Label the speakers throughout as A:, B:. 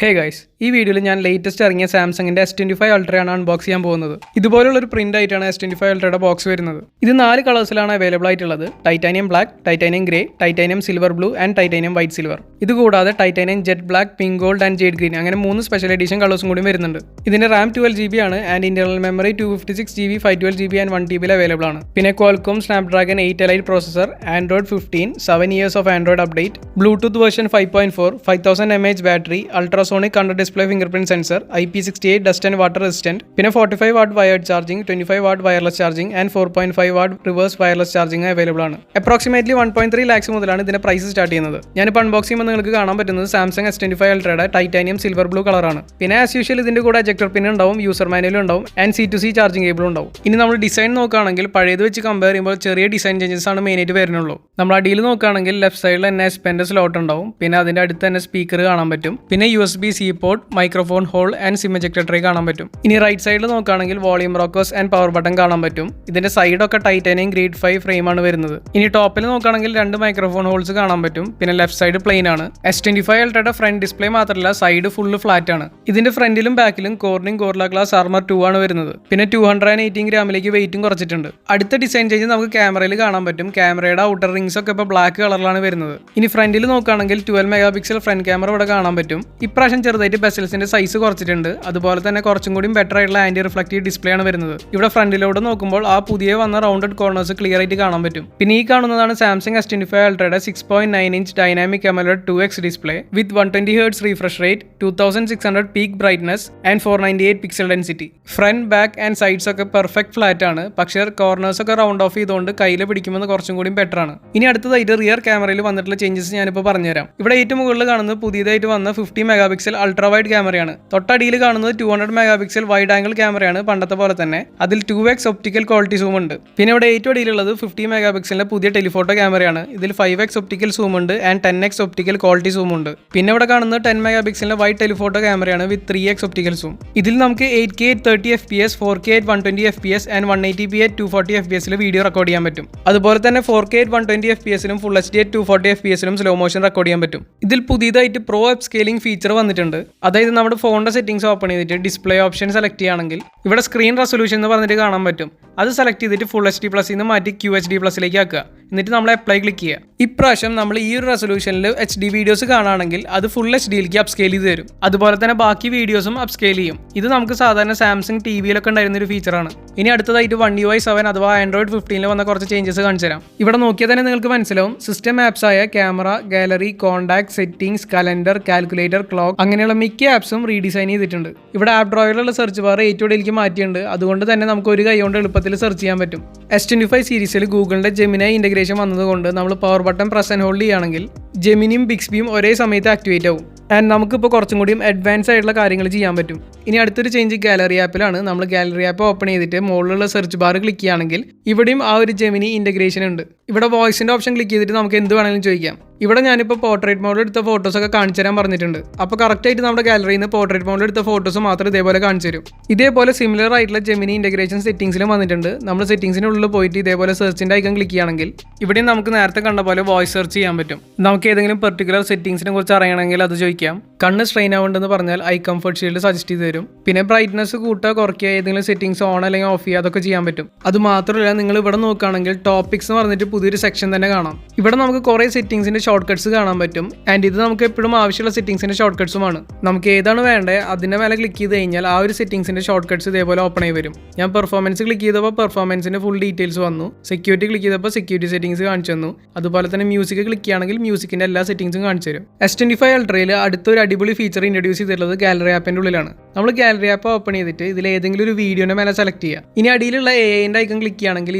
A: Hey guys, ഈ വീഡിയോയിൽ ഞാൻ ലേറ്റസ്റ്റ് ഇറങ്ങിയ സാംസങ്ങിന്റെ S25 അൾട്രയാണ് അൺബോക്സ് ചെയ്യാൻ പോകുന്നത്. ഇതുപോലുള്ള ഒരു പ്രിന്റ് ആയിട്ടാണ് S25 അൾട്രയുടെ ബോക്സ് വരുന്നത്. ഇത് 4 കളേഴ്സിലാണ് അവൈലബിൾ ആയിട്ടുള്ളത്: titanium black, titanium grey, titanium silver blue and titanium white silver. ഇത് കൂടാതെ titanium jet black, pink gold and jade green അങ്ങനെ 3 സ്പെഷ്യൽ എഡിഷൻ കളേഴ്സും കൂടി വരുന്നുണ്ട്. ഇതിന്റെ റാം 12GB ആണ് and internal memory 256GB, 512GB and 1TB available ആണ്. പിന്നെ Qualcomm Snapdragon 8 Elite processor, Android 15, 7 years of Android update, Bluetooth version 5.4, 5000 mAh battery, ultrasonic under display fingerprint sensor, IP68 dust and water resistant, പിന്നെ 45 what wired charging, 25 what wireless charging and 4.5 what reverse wireless charging available ആണ്. Approximately 1.3 lakhs മുതലാണ് ഇതിന്റെ price start ചെയ്യുന്നത്. ഞാനിപ്പോൾ unbox ചെയ്യുമ്പോൾ നിങ്ങൾക്ക് കാണാൻ പറ്റുന്നത് സാംസങ് S25 അൾട്രയുടെ ടൈറ്റാനിയം സിൽവർ ബ്ലൂ കളറാണ്. പിന്നെ ആസ് യൂഷ്വൽ ഇതിന്റെ കൂടെ എജക്ടർ പിൻ ഉണ്ടാവും, യൂസർ മാനുവൽ ഉണ്ടാവും ആൻഡ് C2C ചാർജിംഗ് കേബിൾ ഉണ്ടാവും. ഇനി നമ്മൾ ഡിസൈൻ നോക്കുകയാണെങ്കിൽ പഴയത് വെച്ച് കമ്പയർ ചെയ്യുമ്പോൾ ചെറിയ ഡിസൈൻ ചേഞ്ചസ് ആണ് മെയിൻ ആയിട്ട് വരുന്നുള്ളൂ. നമ്മൾ അടിയിൽ നോക്കുകയാണെങ്കിൽ ലെഫ്റ്റ് സൈഡിൽ തന്നെ S Pen സ്ലോട്ട് ഉണ്ടാവും, പിന്നെ അതിന്റെ അടുത്ത് തന്നെ സ്പീക്കർ കാണാൻ പറ്റും, പിന്നെ USB-C port, microphone hole and SIM ejector tray കാണാൻ പറ്റും. ഇനി റൈറ്റ് സൈഡിൽ നോക്കുകയാണെങ്കിൽ volume rockers and power button കാണാൻ പറ്റും. ഇതിന്റെ സൈഡൊക്കെ ടൈറ്റാനിയം ഗ്രേഡ് 5 ഫ്രെയിം ആണ് വരുന്നത്. ഇനി ടോപ്പിൽ നോക്കുകയാണെങ്കിൽ 2 മൈക്രോഫോൺ ഹോൾസ് കാണാൻ പറ്റും, പിന്നെ ലെഫ്റ്റ് സൈഡ് പ്ലെയിൻ ആണ്. S25 അൾട്രയുടെ ഫ്രണ്ട് ഡിസ്പ്ലേ മാത്രമല്ല സൈഡ് ഫുള്ള് ഫ്ലാറ്റ് ആണ്. ഇതിന്റെ ഫ്രണ്ടിലും ബാക്കിലും കോർണിംഗ് ഗോറില്ല ഗ്ലാസ് ആർമർ 2 ആണ് വരുന്നത്. പിന്നെ 218 ഗ്രാമിലേക്ക് വെയിറ്റും കുറച്ചിട്ടുണ്ട്. അടുത്ത ഡിസൈൻ ചേഞ്ച് നമുക്ക് ക്യാമറയിൽ കാണാൻ പറ്റും. ക്യാമറയുടെ ഔട്ടർ റിംഗ്സ് ഒക്കെ ഇപ്പോൾ ബ്ലാക്ക് കളറിലാണ് വരുന്നത്. ഇനി ഫ്രണ്ടിൽ നോക്കുകയാണെങ്കിൽ 12 മെഗാ പിക്സൽ ഫ്രണ്ട് ക്യാമറ ഇവിടെ കാണാൻ പറ്റും. ഇപ്രാവശ്യം ചെറുതായിട്ട് ബെസൽസിന്റെ സൈസ് കുറച്ചിട്ടുണ്ട്. അതുപോലെ തന്നെ കുറച്ചും കൂടി ബെറ്റർ ആയിട്ടുള്ള ആന്റി റിഫ്ലക്റ്റീവ് ഡിസ്പ്ലേ ആണ് വരുന്നത്. ഇവിടെ ഫ്രണ്ടിലോട്ട് നോക്കുമ്പോൾ ആ പുതിയ വന്ന റൗണ്ടഡ് കോർണേഴ്സ് ക്ലിയർ ആയിട്ട് കാണാൻ പറ്റും. പിന്നെ ഈ കാണുന്നതാണ് സാംസങ് S25 അൾട്രയുടെ 6.9 inch dynamic AMOLED 2X display with 120 Hz refresh rate, 2600 peak brightness and 498 pixel density. Front, back and sides ഒക്കെ പെർഫെക്റ്റ് ഫ്ലാറ്റ് ആണ്. പക്ഷേ കോർണേഴ്സ് ഒക്കെ റൗണ്ട് ഓഫ് ചെയ്തുകൊണ്ട് കയ്യിൽ പിടിക്കുമ്പോൾ കുറച്ചും കൂടി ബെറ്റർ ആണ്. ഇനി അടുത്തതായിട്ട് റിയർ ക്യാമറയിൽ വന്നിട്ടുള്ള ചേഞ്ചസ് ഞാനിപ്പോൾ പറഞ്ഞുതരാം. ഇവിടെ ഏറ്റവും മുകളിൽ കാണുന്നത് പുതിയതായിട്ട് വന്ന 50 മെഗാ പിക്സൽ അൾട്രാ വൈഡ് ക്യാമറയാണ്. തൊട്ടടിയിൽ കാണുന്നത് 200 മെഗാ പിക്സൽ വൈഡ് ആംഗിൾ ക്യാമറയാണ്. പണ്ടത്തെ പോലെ തന്നെ അതിൽ 2x ഒപ്റ്റിക്കൽ ക്വാളിറ്റി സൂം ഉണ്ട്. പിന്നെ ഇവിടെ ഏറ്റവും അടിയിലുള്ളത് 50 മെഗാ പിക്സലിന്റെ പുതിയ ടെലിഫോട്ടോ ക്യാമറയാണ്. ഇതിൽ 5x ഒപ്റ്റിക്കൽ സൂം ഉണ്ട് and 10x optical quality zoom ഉണ്ട്. പിന്നെ ഇവിടെ കാണുന്നത് 10 മെഗാ പിക്സലിന്റെ വൈഡ് ടെലിഫോട്ടോ ക്യാമറയാണ് വിത്ത് 3x ഒപ്റ്റിക്കൽ സൂം. ഇതിൽ നമുക്ക് 8K at 30 FPS, 4K at 120 FPS and 180p at 240 FPS video record ചെയ്യാൻ പറ്റും. അതുപോലെ തന്നെ 4K at 120 FPS full HD at 240 FPS slow motion record ചെയ്യാൻ പറ്റും. ഇതിൽ പുതിയതായിട്ട് പ്രോ അപ്പ് സ്കെയിലിംഗ് ഫീച്ചർ വന്നിട്ടുണ്ട്. അതായത് നമ്മുടെ ഫോണിന്റെ സെറ്റിംഗ്സ് ഓപ്പൺ ചെയ്തിട്ട് ഡിസ്പ്ലേ ഓപ്ഷൻ സെലക്ട് ചെയ്യുകയാണെങ്കിൽ ഇവിടെ സ്ക്രീൻ റെസൊല്യൂഷൻ എന്ന് പറഞ്ഞിട്ട് കാണാൻ പറ്റും. അത് സെലക്ട് ചെയ്തിട്ട് ഫുൾ HD+ നിന്ന് മാറ്റി QHD+ലേക്ക് ആക്കുക. എന്നിട്ട് നമ്മൾ അപ്ലൈ ക്ലിക്ക് ചെയ്യുക. ഇപ്രാവശ്യം നമ്മൾ ഈ ഒരു റെസൊല്യൂഷനിൽ HD വീഡിയോസ് കാണുകയാണെങ്കിൽ അത് ഫുൾ HDയിലേക്ക് അപ്സ്കെയിൽ ചെയ്ത് തരും. അതുപോലെ തന്നെ ബാക്കി വീഡിയോസും അപ്സ്കെയിൽ ചെയ്യും. ഇത് നമുക്ക് സാധാരണ സാംസങ് ടിവിയിലൊക്കെ ഉണ്ടായിരുന്ന ഒരു ഫീച്ചറാണ്. ഇനി അടുത്തതായിട്ട് One UI 7 അഥവാ Android 15 വന്ന കുറച്ച് ചേഞ്ചസ് കാണിച്ചു തരാം. ഇവിടെ നോക്കിയാൽ തന്നെ നിങ്ങൾക്ക് മനസ്സിലാവും. സിസ്റ്റം ആപ്സ് ആയ camera, gallery, contact, settings, calendar, calculator, clock അങ്ങനെയുള്ള മിക്ക ആപ്സും റീഡിസൈൻ ചെയ്തിട്ടുണ്ട്. ഇവിടെ ആപ്പ് ഡ്രോയിലുള്ള സെർച്ച് ബാർ ഏറ്റവും മാറ്റിയിട്ടുണ്ട്. അതുകൊണ്ട് തന്നെ നമുക്ക് ഒരു കൈ കൊണ്ട് എളുപ്പത്തിൽ സെർച്ച് ചെയ്യാൻ പറ്റും. S25 സീരീസിൽ ഗൂഗിളിന്റെ ജെമിനി ഇന്റഗ്രേഷൻ വന്നതുകൊണ്ട് നമ്മൾ power button press and hold ചെയ്യുകയാണെങ്കിൽ ജെമിനിയും ബിക്സ്ബിയും ഒരേ സമയത്ത് ആക്ടിവേറ്റ് ആവും. ആൻഡ് നമുക്കിപ്പോൾ കുറച്ചും കൂടിയും അഡ്വാൻസ് ആയിട്ടുള്ള കാര്യങ്ങൾ ചെയ്യാൻ പറ്റും. ഇനി അടുത്തൊരു ചേഞ്ച് ഗാലറി ആപ്പിലാണ്. നമ്മൾ ഗാലറി ആപ്പ് ഓപ്പൺ ചെയ്തിട്ട് മുകളിലുള്ള സെർച്ച് ബാർ ക്ലിക്ക് ചെയ്യുകയാണെങ്കിൽ ഇവിടെയും ആ ഒരു ജെമിനി ഇന്റഗ്രേഷൻ ഉണ്ട്. ഇവിടെ വോയിസിന്റെ ഓപ്ഷൻ ക്ലിക്ക് ചെയ്തിട്ട് നമുക്ക് എന്ത് വേണമെങ്കിലും ചോദിക്കാം. ഇവിടെ ഞാനിപ്പോൾ പോർട്രേറ്റ് മോഡിൽ എടുത്ത ഫോട്ടോസൊക്കെ കാണിച്ചു തരാൻ പറഞ്ഞിട്ടുണ്ട്. അപ്പോൾ കറക്റ്റായിട്ട് നമ്മുടെ ഗാലറിയിൽ നിന്ന് പോർട്രേറ്റ് മോഡിൽ എടുത്ത ഫോട്ടോസ് മാത്രം ഇതേപോലെ കാണിച്ചു തരും. ഇതേപോലെ സിമിലർ ആയിട്ടുള്ള ജെമിനി ഇന്റഗ്രേഷൻ സെറ്റിംഗ്സിലും വന്നിട്ടുണ്ട്. നമ്മൾ സെറ്റിംഗ്സിനുള്ളിൽ പോയിട്ട് ഇതേപോലെ സെർച്ചിൻ്റെ ഐക്കൺ ക്ലിക്ക് ചെയ്യുകയാണെങ്കിൽ ഇവിടെയും നമുക്ക് നേരത്തെ കണ്ട പോലെ വോയിസ് സെർച്ച് ചെയ്യാൻ പറ്റും. നമുക്ക് ഏതെങ്കിലും പെർട്ടിക്കുലർ സെറ്റിംഗ്സിനെ കുറിച്ച് അറിയണമെങ്കിൽ അത് ചോദിക്കാം. കണ്ണ് സ്ട്രെയിൻ ആവുണ്ടെന്ന് പറഞ്ഞാൽ ഐ കംഫർട്ട് ഷീൽഡ് സജസ്റ്റ് ചെയ്ത് തരും. പിന്നെ ബ്രൈറ്റ്നസ് കൂട്ടുക, കുറയ്ക്കുക, ഏതെങ്കിലും സെറ്റിംഗ്സ് ഓൺ അല്ലെങ്കിൽ ഓഫ് ചെയ്യുക, അതൊക്കെ ചെയ്യാൻ പറ്റും. അത് മാത്രമല്ല നിങ്ങൾ ഇവിടെ നോക്കുകയാണെങ്കിൽ ടോപ്പിക്സ് എന്ന് പറഞ്ഞിട്ട് പുതിയൊരു സെക്ഷൻ തന്നെ കാണാം. ഇവിടെ നമുക്ക് കുറേ സെറ്റിംഗ്സിന്റെ ഷോർട്ട് കട്ട്സ് കാണാൻ പറ്റും. ആൻഡ് ഇത് നമുക്ക് എപ്പോഴും ആവശ്യമുള്ള സെറ്റിംഗ്സിന്റെ ഷോർട്ട് കട്ട്സുമാണ്. നമുക്ക് ഏതാണ് വേണ്ടത് അതിന്റെ മേലെ ക്ലിക്ക് ചെയ്ത് കഴിഞ്ഞാൽ ആ ഒരു സെറ്റിംഗ്സിന്റെ ഷോർട്ട് കട്ട്സ് ഇതേപോലെ ഓപ്പൺ ആയി വരും. ഞാൻ പെർഫോമൻസ് ക്ലിക്ക് ചെയ്തപ്പോൾ പെർഫോമൻസിന്റെ ഫുൾ ഡീറ്റെയിൽസ് വന്നു. സെക്യൂരിറ്റി ക്ലിക്ക് ചെയ്തപ്പോൾ സെക്യൂരിറ്റി സെറ്റിംഗ്സ് കാണിച്ചു തന്നു. അതുപോലെ തന്നെ മ്യൂസിക് ക്ലിക്ക് ചെയ്യുകയാണെങ്കിൽ മ്യൂസിക്കിന്റെ എല്ലാ സെറ്റിംഗ്സും കാണിച്ചു തരും. S25 അൾട്രയിൽ അടുത്തൊരു അടിപൊളി ഫീച്ചർ ഇൻട്രൊഡ്യൂസ് ചെയ്തിട്ടുള്ളത് ഗാലറി ആപ്പിന്റെ ഉള്ളിലാണ്. നമ്മൾ ഗാലറി ആപ്പ് ഓപ്പൺ ചെയ്തിട്ട് ഇതിൽ ഏതെങ്കിലും ഒരു വീഡിയോന്റെ മേലെ സെലക്ട് ചെയ്യുക. ഇനി അടിയിലുള്ള AI ഐക്കൺ ക്ലിക്ക് ചെയ്യുകയാണെങ്കിൽ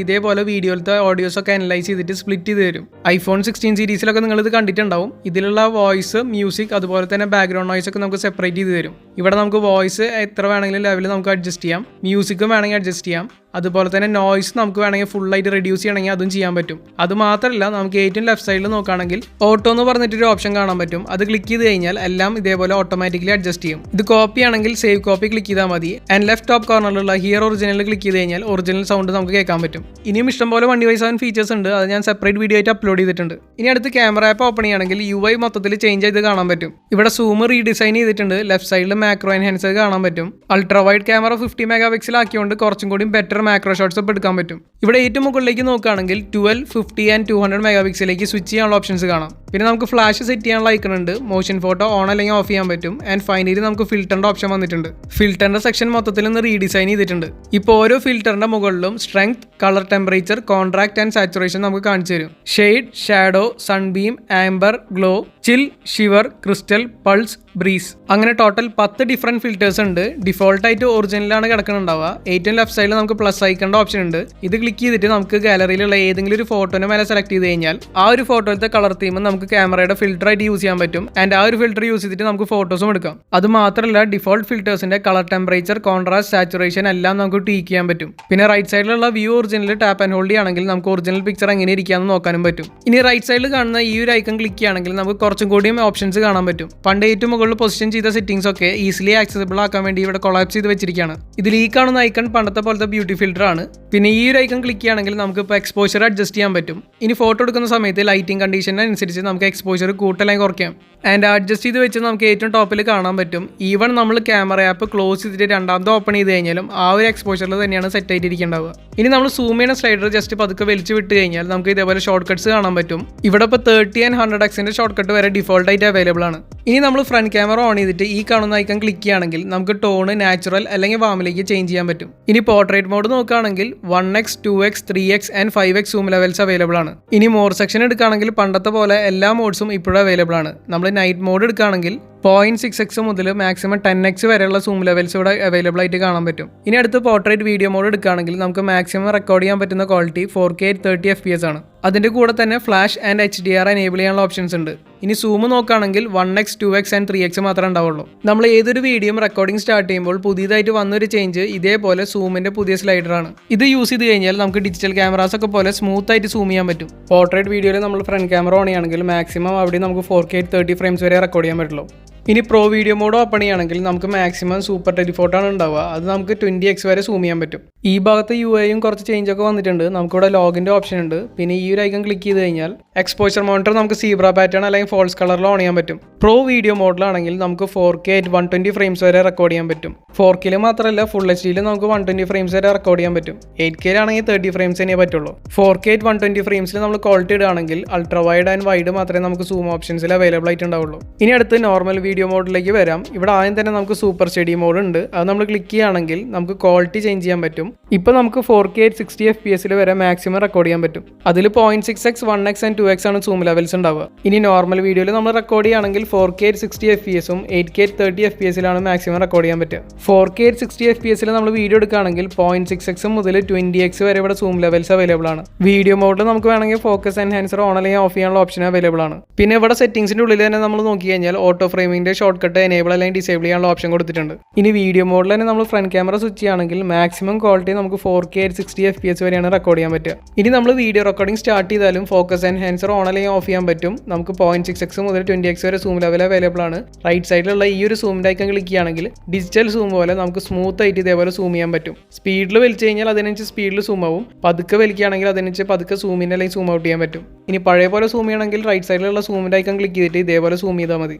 A: ഇതേപോലെ വീഡിയോയിലത്തെ ഓഡിയോസ് ഒക്കെ അനലൈസ് ചെയ്തിട്ട് സ്പ്ലിറ്റ് ചെയ്ത് തരും. iPhone 16 സീരീസിലൊക്കെ നിങ്ങൾ ഇത് കണ്ടിട്ടുണ്ടാവും. ഇതിലുള്ള വോയിസ്, മ്യൂസിക്, അതുപോലെ തന്നെ ബാക്ക്ഗ്രൗണ്ട് നോയ്സ് ഒക്കെ നമുക്ക് സെപ്പറേറ്റ് ചെയ്ത് തരും. ഇവിടെ നമുക്ക് വോയിസ് എത്ര വേണമെങ്കിലും ലെവലിൽ നമുക്ക് അഡ്ജസ്റ്റ് ചെയ്യാം. മ്യൂസിക്കും വേണമെങ്കിൽ അഡ്ജസ്റ്റ് ചെയ്യാം. അതുപോലെ തന്നെ നോയ്സ് നമുക്ക് വേണമെങ്കിൽ ഫുള്ളായിട്ട് റെഡ്യൂസ് ചെയ്യണമെങ്കിൽ അതും ചെയ്യാൻ പറ്റും. അത് മാത്രമല്ല നമുക്ക് ഏറ്റവും ലെഫ്റ്റ് സൈഡിൽ നോക്കുകയാണെങ്കിൽ ഓട്ടോ എന്ന് പറഞ്ഞിട്ടൊരു ഓപ്ഷൻ കാണാൻ പറ്റും. അത് ക്ലിക്ക് ചെയ്ത് കഴിഞ്ഞാൽ എല്ലാം ഇതേപോലെ ഓട്ടോമാറ്റിക്കലി അഡ്ജസ്റ്റ് ചെയ്യും. ഇത് കോപ്പി ആണെങ്കിൽ സേവ് കോപ്പി ക്ലിക്ക് ചെയ്താൽ മതി. ആൻഡ് ലെഫ്റ്റ് ടോപ്പ് കോർണറിലുള്ള ഹിയർ ഒറിജിനൽ ക്ലിക്ക് ചെയ്ത് കഴിഞ്ഞാൽ ഒറിജിനൽ സൗണ്ട് നമുക്ക് കേൾക്കാൻ പറ്റും. ഇനിയും ഇഷ്ടംപോലെ OneDevice7 ഫീച്ചേഴ്സ് ഉണ്ട്. അത് ഞാൻ സെപ്പറേറ്റ് വീഡിയോ ആയിട്ട് അപ്ലോഡ് ചെയ്തിട്ടുണ്ട്. ഇനി അടുത്ത് ക്യാമറ ആപ്പ് ഓപ്പൺ ചെയ്യുകയാണെങ്കിൽ UI മൊത്തത്തിൽ ചേഞ്ച് ചെയ്ത് കാണാൻ പറ്റും. ഇവിടെ സൂം റീഡിസൈൻ ചെയ്തിട്ടുണ്ട്. ലെഫ്റ്റ് സൈഡിൽ മാക്രോ എൻഹാൻസർ കാണാൻ പറ്റും. അൾട്രാ വൈഡ് ക്യാമറ 50 മെഗാപിക്സൽ ആക്കിയോണ്ട് കുറച്ചും കൂടി ബെറ്റർ മാക്രോ ഷോട്ട്സ് ഒക്കെ എടുക്കാൻ പറ്റും. ഇവിടെ ഏറ്റവും മുകളിലേക്ക് നോക്കുകയാണെങ്കിൽ 12, 50 ആൻഡ് 200 മെഗാപിക്സലിലേക്ക് സ്വിച്ച് ചെയ്യാനുള്ള ഓപ്ഷൻസ് കാണാം. പിന്നെ നമുക്ക് ഫ്ലാഷ് സെറ്റ് ചെയ്യാനുള്ള ഐക്കൺ ഉണ്ട്. മോഷൻ ഫോട്ടോ ഓൺ അല്ലെങ്കിൽ ഓഫ് ചെയ്യാൻ പറ്റും. ആൻഡ് ഫൈനലി നമുക്ക് ഫിൽറ്ററിന്റെ ഓപ്ഷൻ വന്നിട്ടുണ്ട്. ഫിൽറ്ററിന്റെ സെക്ഷൻ മൊത്തത്തിൽ ഒന്ന് റീഡിസൈൻ ചെയ്തിട്ടുണ്ട്. ഇപ്പോൾ ഓരോ ഫിൽറ്ററിന്റെ മുകളിലും strength, colour temperature, contract and saturation നമുക്ക് കാണിച്ചു തരും. Shade, shadow, sunbeam, amber, glow, chill, shiver, crystal, pulse, breeze അങ്ങനെ ടോട്ടൽ 10 ഡിഫറെന്റ് ഫിൽറ്റേഴ്സ് ഉണ്ട്. ഡിഫോൾട്ട് ആയിട്ട് ഒറിജിനലാണ് കിടക്കുന്നുണ്ടാവുക. ഏറ്റവും ലെഫ്റ്റ് സൈഡിൽ നമുക്ക് പ്ലസ് ഐക്കണ്ട ഓപ്ഷൻ ഉണ്ട്. ഇത് ക്ലിക്ക് ചെയ്തിട്ട് നമുക്ക് ഗാലറിയിലുള്ള ഏതെങ്കിലും ഒരു ഫോട്ടോനെ മേലെ സെലക്ട് ചെയ്ത് കഴിഞ്ഞാൽ ആ ഒരു ഫോട്ടോയിലത്തെ കളർ തീം നമുക്ക് ക്യാമറയുടെ ഫിൽറ്റർ ആയിട്ട് യൂസ് ചെയ്യാൻ പറ്റും. ആൻഡ് ആ ഒരു ഫിൽറ്റർ യൂസ് ചെയ്തിട്ട് നമുക്ക് ഫോട്ടോസും എടുക്കാം. അത് മാത്രമല്ല ഡിഫോൾട്ട് ഫിൽറ്റേഴ്സിന്റെ കളർ ടെമ്പറേച്ചർ, കോൺട്രാസ്റ്റ്, സാച്ചുറേഷൻ എല്ലാം നമുക്ക് ട്വീക്ക് ചെയ്യാൻ പറ്റും. പിന്നെ റൈറ്റ് സൈഡിലുള്ള view original tap and hold ചെയ്യുകയാണെങ്കിൽ നമുക്ക് ഒറിജിനൽ പിക്ചർ എങ്ങനെ ഇരിക്കാമെന്ന് നോക്കാനും പറ്റും. ഇനി റൈറ്റ് സൈഡിൽ കാണുന്ന ഈ ഒരു ഐക്കൺ ക്ലിക്ക് ചെയ്യുകയാണെങ്കിൽ നമുക്ക് കുറച്ചും കൂടിയും ഓപ്ഷൻസ് കാണാൻ പറ്റും. പണ്ട് ഏറ്റവും മുകളിൽ പൊസിഷൻ ചെയ്ത സെറ്റിംഗ്സ് ഒക്കെ ഈസിലി ആക്സസിബിൾ ആക്കാൻ വേണ്ടി ഇവിടെ കൊളാപ്സ് ചെയ്ത് വെച്ചിരിക്കുകയാണ്. ഇതിൽ ഈ കാണുന്ന ഐക്കൺ പണ്ടത്തെ പോലത്തെ ബ്യൂട്ടി ഫിൽറ്റർ ആണ്. പിന്നെ ഈ ഒരു ഐക്കൺ ക്ലിക്ക് ചെയ്യുകയാണെങ്കിൽ നമുക്ക് ഇപ്പോൾ എക്സ്പോഷർ അഡ്ജസ്റ്റ് ചെയ്യാൻ പറ്റും. ഇനി ഫോട്ടോ എടുക്കുന്ന സമയത്ത് ലൈറ്റിംഗ് കണ്ടീഷനനുസരിച്ച് നമുക്ക് എക്സ്പോഷർ കൂട്ടല്ലെങ്കിൽ കുറയ്ക്കാം. ആൻഡ് അഡ്ജസ്റ്റ് ചെയ്ത് വെച്ച് നമുക്ക് ഏറ്റവും ടോപ്പിൽ കാണാൻ പറ്റും. ഈവൺ നമ്മൾ ക്യാമറ ആപ്പ് ക്ലോസ് ചെയ്തിട്ട് രണ്ടാമത്തെ ഓപ്പൺ ചെയ്ത് കഴിഞ്ഞാലും ആ ഒരു എക്സ്പോഷറിൽ തന്നെയാണ് സെറ്റ് ആയിട്ടിരിക്കേണ്ടാവുക. ഇനി നമ്മൾ സൂം ചെയ്യുന്ന സ്ലൈഡർ ജസ്റ്റ് പതുക്കെ വലിച്ചു വിട്ട് കഴിഞ്ഞാൽ നമുക്ക് ഇതേപോലെ ഷോർട്ട് കട്ട്സ് കാണാൻ പറ്റും. ഇവിടെ ഇപ്പോൾ 30 and 100x ഷോർട്ട് കട്ട് വരെ ഡിഫോൾട്ട് ആയിട്ട് അവൈലബിൾ ആണ്. ഇനി നമ്മൾ ഫ്രണ്ട് ക്യാമറ ഓൺ ചെയ്തിട്ട് ഈ കാണുന്ന ഐക്കൺ ക്ലിക്ക് ചെയ്യുകയാണെങ്കിൽ നമുക്ക് ടോണ് നാച്ചുറൽ അല്ലെങ്കിൽ വാമിലേക്ക് ചേഞ്ച് ചെയ്യാൻ പറ്റും. ഇനി പോർട്രേറ്റ് മോഡ് നോക്കുകയാണെങ്കിൽ 1x, 2x, 3x and 5x zoom levels available ആണ്. ഇനി മോർ സെക്ഷൻ എടുക്കുകയാണെങ്കിൽ പണ്ടത്തെ പോലെ എല്ലാ മോഡ്സും ഇപ്പോഴും അവൈലബിൾ ആണ്. നമ്മൾ നൈറ്റ് മോഡ് എടുക്കുകയാണെങ്കിൽ 0.6x മുതൽ മാക്സിമം 10x വരെയുള്ള സൂം ലെവൽസ് ഇവിടെ അവൈലബിൾ ആയിട്ട് കാണാൻ പറ്റും. ഇനി അടുത്ത് പോർട്രേറ്റ് വീഡിയോ മോഡ് എടുക്കുകയാണെങ്കിൽ നമുക്ക് മാക്സിമം റെക്കോർഡ് ചെയ്യാൻ പറ്റുന്ന ക്വാളിറ്റി 4K 30 FPS ആണ്. അതിൻ്റെ കൂടെ തന്നെ ഫ്ലാഷ് ആൻഡ് HDR എനേബിൾ ചെയ്യാനുള്ള ഓപ്ഷൻസ് ഉണ്ട്. ഇനി സൂം നോക്കുകയാണെങ്കിൽ 1x, 2x ആൻഡ് 3x മാത്രമേ ഉണ്ടാവുള്ളൂ. നമ്മൾ ഏതൊരു വീഡിയോയും റെക്കോർഡിംഗ് സ്റ്റാർട്ട് ചെയ്യുമ്പോൾ പുതിയതായിട്ട് വന്നൊരു ചേഞ്ച് ഇതേപോലെ സൂമിന്റെ പുതിയ സ്ലൈഡറാണ്. ഇത് യൂസ് ചെയ്ത് കഴിഞ്ഞാൽ നമുക്ക് ഡിജിറ്റൽ ക്യാമറാസ് ഒക്കെ പോലെ സ്മൂത്ത് ആയിട്ട് സൂം ചെയ്യാൻ പറ്റും. പോർട്രേറ്റ് വീഡിയോയിൽ നമ്മൾ ഫ്രണ്ട് ക്യാമറ ഓൺ ചെയ്യുകയാണെങ്കിൽ മാക്സിമം അവിടെ നമുക്ക് 4K 30 ഫ്രെയിംസ് വരെ റെക്കോർഡ് ചെയ്യാൻ പറ്റുള്ളൂ. ഇനി പ്രോ വീഡിയോ മോഡ് ഓപ്പൺ ചെയ്യുകയാണെങ്കിൽ നമുക്ക് മാക്സിമം സൂപ്പർ ടെലിഫോട്ടോ ആണ് ഉണ്ടാവുക. അത് നമുക്ക് 20x വരെ സൂം ചെയ്യാൻ പറ്റും. ഈ ഭാഗത്ത് UIയും കുറച്ച് ചേഞ്ച് ഒക്കെ വന്നിട്ടുണ്ട്. നമുക്കിവിടെ ലോഗിന്റെ ഓപ്ഷൻ ഉണ്ട്. പിന്നെ ഈ ഒരു ഐക്കൺ ക്ലിക്ക് ചെയ്ത് കഴിഞ്ഞാൽ എക്സ്പോഷർ മോണിറ്റർ നമുക്ക് സീബ്ര പാറ്റേൺ അല്ലെങ്കിൽ ഫോൾസ് കളറിൽ ഓൺ ചെയ്യാൻ പറ്റും. പ്രോ വീഡിയോ മോഡിലാണെങ്കിൽ നമുക്ക് 4K 120 ഫ്രെയിംസ് വരെ റെക്കോർഡ് ചെയ്യാൻ പറ്റും. 4K മാത്രമല്ല ഫുൾ HD നമുക്ക് 120 ഫ്രെയിംസ് വരെ റെക്കോർഡ് ചെയ്യാൻ പറ്റും. 8K ആണെങ്കിൽ 30 ഫ്രെയിംസ് തന്നെ പറ്റുള്ളൂ. 4K 120 ഫ്രെയിംസിൽ നമ്മൾ ക്വാളിറ്റി ഇടുകയാണെങ്കിൽ അൾട്രാ വൈഡ് ആൻഡ് വൈഡ് മാത്രമേ നമുക്ക് സൂം ഓപ്ഷൻസിൽ അവൈലബിൾ ആയിട്ടുണ്ടാവുള്ളൂ. ഇനി അടുത്ത് നോർമൽ വീഡിയോ മോഡിലേക്ക് വരാം. ഇവിടെ ആദ്യം തന്നെ നമുക്ക് സൂപ്പർ സ്റ്റഡി മോഡ് ഉണ്ട്. അത് നമ്മൾ ക്ലിക്ക് ചെയ്യുകയാണെങ്കിൽ നമുക്ക് ക്വാളിറ്റി ചേഞ്ച് ചെയ്യാൻ പറ്റും. ഇപ്പോൾ നമുക്ക് 4K 60 FPS വരെ മാക്സിമം റെക്കോർഡ് ചെയ്യാൻ പറ്റും. അതിൽ 0.6x, 1x ആൻഡ് 2x ആണ് സൂം ലെവൽസ് ഉണ്ടാവുക. ഇനി നോർമൽ വീഡിയോയിൽ നമ്മൾ റെക്കോർഡ് ചെയ്യുകയാണെങ്കിൽ 4K 60 FPS 8K 30 FPS maximum record ചെയ്യാൻ പറ്റുക. 4K 60 FPS നമ്മൾ വീഡിയോ എടുക്കുകയാണെങ്കിൽ 0.6x മുതൽ 20x വരെ ഇവിടെ സൂം ലെവൽസ് അവൈലബിൾ ആണ്. വീഡിയോ മോഡിൽ നമുക്ക് വേണമെങ്കിൽ ഫോക്കസ് എൻഹാൻസർ ഓൺ അല്ലെങ്കിൽ ഓഫ് ചെയ്യാനുള്ള ഓപ്ഷൻ അവൈലബിൾ ആണ്. പിന്നെ ഇവിടെ സെറ്റിംഗ്സിന്റെ ഉള്ളിൽ തന്നെ നമ്മൾ നോക്കി കഴിഞ്ഞാൽ ഓട്ടോ ഫ്രെയിമിന്റെ ഷോർട്ട് കട്ട് എനേബിൾ അല്ലെങ്കിൽ ഡിസേബിൾ ചെയ്യാനുള്ള ഓപ്ഷൻ കൊടുത്തിട്ടുണ്ട്. ഇനി വീഡിയോ മോഡിൽ തന്നെ നമ്മൾ ഫ്രണ്ട് ക്യാമറ സ്വിച്ച് ചെയ്യുകയാണെങ്കിൽ മാക്സിമം ക്വാളിറ്റി നമുക്ക് 4K 60 FPS വരെയാണ് റെക്കോർഡ് ചെയ്യാൻ പറ്റുക. ഇനി നമ്മൾ വീഡിയോ റെക്കോർഡിംഗ് സ്റ്റാർട്ട് ചെയ്താലും ഫോക്കസ് എൻഹാൻസർ ഓൺ അല്ലെങ്കിൽ ഓഫ് ചെയ്യാൻ പറ്റും. നമുക്ക് 0.6x മുതൽ 20x വരെ സൂം ലെവൽ അവൈലബിൾ ആണ്. റൈറ്റ് സൈഡിലുള്ള ഈ ഒരു സൂമിന്റെ ഐക്കൺ ക്ലിക്ക് ചെയ്യുകയാണെങ്കിൽ ഡിജിറ്റൽ സൂം പോലെ നമുക്ക് സ്മൂത്ത് ആയിട്ട് ഇതേപോലെ സൂം ചെയ്യാൻ പറ്റും. സ്പീഡിൽ വലിച്ചു കഴിഞ്ഞാൽ അതിനനുസരിച്ച് സ്പീഡിൽ സൂം ആവും. പതുക്കെ വലിക്കുകയാണെങ്കിൽ അതിനനുസരിച്ച് പതുക്കെ സൂമിൻ്റെ അല്ലെങ്കിൽ സൂം ഔട്ട് ചെയ്യാൻ പറ്റും. ഇനി പഴയ പോലെ സൂം ചെയ്യണമെങ്കിൽ റൈറ്റ് സൈഡിലുള്ള സൂമിന്റെ ഐക്കൺ ക്ലിക്ക് ചെയ്തിട്ട് ഇതേപോലെ സൂം ചെയ്താൽ മതി.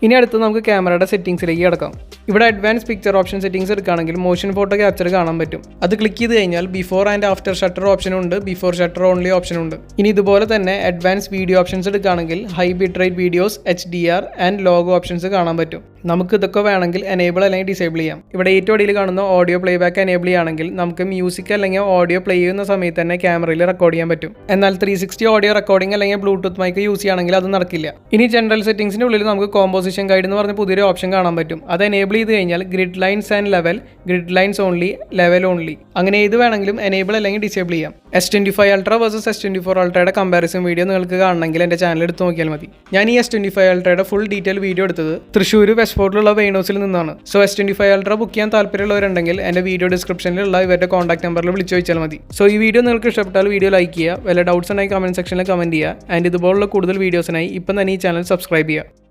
A: ഇനി അടുത്ത് നമുക്ക് ക്യാമറയുടെ സെറ്റിംഗ്സിലേക്ക് കിടക്കാം. ഇവിടെ അഡ്വാൻസ് പിക്ചർ ഓപ്ഷൻ സെറ്റിംഗ്സ് എടുക്കുകയാണെങ്കിൽ മോഷൻ ഫോട്ടോ ക്യാപ്ചർ കാണാൻ പറ്റും. അത് ക്ലിക്ക് ചെയ്ത് കഴിഞ്ഞാൽ before and after shutter option ഉണ്ട്, ബിഫോർ ഷട്ടർ ഓൺലി ഓപ്ഷൻ ഉണ്ട്. ഇനി ഇതുപോലെ തന്നെ അഡ്വാൻസ് വീഡിയോ ഓപ്ഷൻസ് എടുക്കുകയാണെങ്കിൽ high bit rate videos, HDR and logo options കാണാൻ പറ്റും. നമുക്ക് ഇതൊക്കെ വേണമെങ്കിൽ എനേബിൾ അല്ലെങ്കിൽ ഡിസേബിൾ ചെയ്യാം. ഇവിടെ ഏറ്റവും അടിയിൽ കാണുന്ന ഓഡിയോ പ്ലേ ബാക്ക് എനേബിൾ ചെയ്യുകയാണെങ്കിൽ നമുക്ക് മ്യൂസിക് അല്ലെങ്കിൽ ഓഡിയോ പ്ലേ ചെയ്യുന്ന സമയത്ത് തന്നെ ക്യാമറയിൽ റെക്കോർഡ് ചെയ്യാൻ പറ്റും. എന്നാൽ 360 ഓഡിയോ റെക്കോർഡിംഗ് അല്ലെങ്കിൽ ബ്ലൂടൂത്ത് മൈക്ക് യൂസ് ചെയ്യുകയാണെങ്കിൽ അത് നടക്കില്ല. ഇനി ജനറൽ സെറ്റിംഗ്സിന്റെ ഉള്ളിൽ നമുക്ക് കോമ്പോസിഷൻ ഗൈഡ് എന്ന് പറഞ്ഞ പുതിയൊരു ഓപ്ഷൻ കാണാൻ പറ്റും. അത് എനേബിൾ ചെയ്ത് കഴിഞ്ഞാൽ grid lines and level, grid lines only, level only അങ്ങനെ ഏത് വേണമെങ്കിലും എനേബിൾ അല്ലെങ്കിൽ ഡിസേബിൾ ചെയ്യാം. S25 Ultra വേഴ്സസ് S24 Ultra'യുടെ കമ്പാരിസൺ വീഡിയോ നിങ്ങൾക്ക് കാണണമെങ്കിൽ എൻ്റെ ചാനൽ എടുത്ത് നോക്കിയാൽ മതി. ഞാൻ ഈ S25 Ultra'യുടെ ഫുൾ ഡീറ്റെയിൽ വീഡിയോ എടുത്തത് തൃശ്ശൂർ വെസ്റ്റ് ഓക്സ്ഫോർഡിലുള്ള വെയ്നോസിൽ നിന്നാണ്. സോ S25 അൾട്ര ബുക്ക് ചെയ്യാൻ താല്പര്യമുള്ളവരുണ്ടെങ്കിൽ എൻ്റെ വീഡിയോ ഡിസ്ക്രിപ്ഷനിലുള്ള ഇവരുടെ കോൺടാക്ട് നമ്പറിൽ വിളിച്ചു ചോദിച്ചാൽ മതി. സോ ഈ വീഡിയോ നിങ്ങൾക്ക് ഇഷ്ടപ്പെട്ടാൽ വീഡിയോ ലൈക്ക് ചെയ്യുക, വല്ല ഡൗട്ട്സ് ഉണ്ടെങ്കിൽ കമൻറ്റ് സെക്ഷനിൽ കമൻറ്റ് ചെയ്യുക. ആൻഡ് ഇതുപോലുള്ള കൂടുതൽ വീഡിയോസിനായി ഇപ്പം തന്നെ ഈ ചാനൽ സബ്സ്ക്രൈബ് ചെയ്യുക.